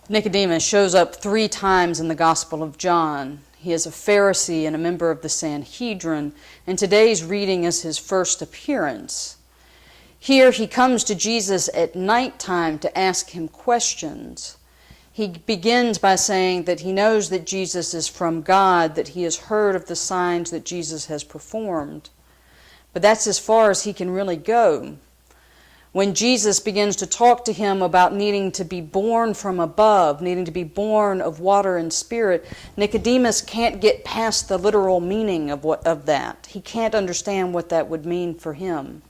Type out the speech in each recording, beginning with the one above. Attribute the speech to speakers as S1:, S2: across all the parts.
S1: Nicodemus shows up 3 times in the Gospel of John. He is a Pharisee and a member of the Sanhedrin, and today's reading is his first appearance. Here he comes to Jesus at nighttime to ask him questions. He begins by saying that he knows that Jesus is from God, that he has heard of the signs that Jesus has performed. But that's as far as he can really go. When Jesus begins to talk to him about needing to be born from above, needing to be born of water and spirit, Nicodemus can't get past the literal meaning of that. He can't understand what that would mean for him.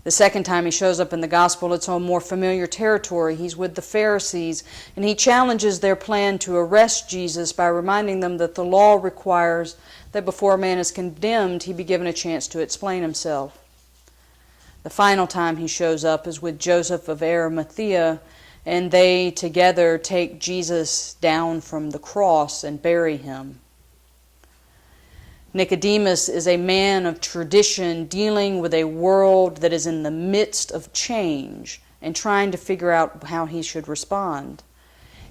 S1: The second time he shows up in the gospel, it's on more familiar territory. He's with the Pharisees, and he challenges their plan to arrest Jesus by reminding them that the law requires that before a man is condemned, he be given a chance to explain himself. The final time he shows up is with Joseph of Arimathea, and they together take Jesus down from the cross and bury him. Nicodemus is a man of tradition dealing with a world that is in the midst of change and trying to figure out how he should respond.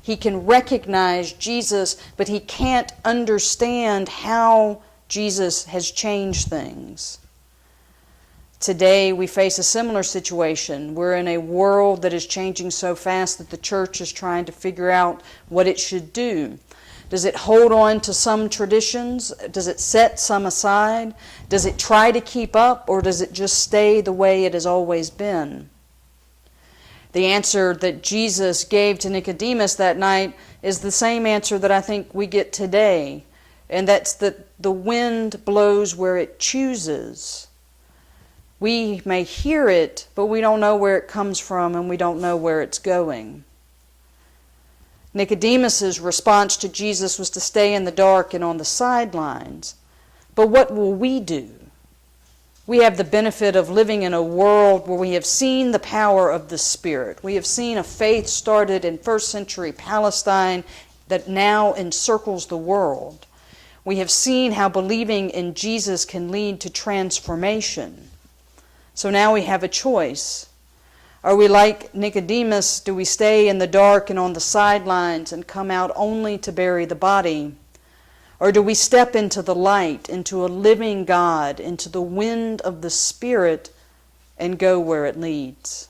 S1: He can recognize Jesus, but he can't understand how Jesus has changed things. Today we face a similar situation. We're in a world that is changing so fast that the church is trying to figure out what it should do. Does it hold on to some traditions? Does it set some aside? Does it try to keep up, or does it just stay the way it has always been? The answer that Jesus gave to Nicodemus that night is the same answer that I think we get today, and that's that the wind blows where it chooses. We may hear it, but we don't know where it comes from, and we don't know where it's going. Nicodemus's response to Jesus was to stay in the dark and on the sidelines. But what will we do? We have the benefit of living in a world where we have seen the power of the Spirit. We have seen a faith started in first century Palestine that now encircles the world. We have seen how believing in Jesus can lead to transformation. So now we have a choice. Are we like Nicodemus? Do we stay in the dark and on the sidelines and come out only to bury the body? Or do we step into the light, into a living God, into the wind of the Spirit, and go where it leads?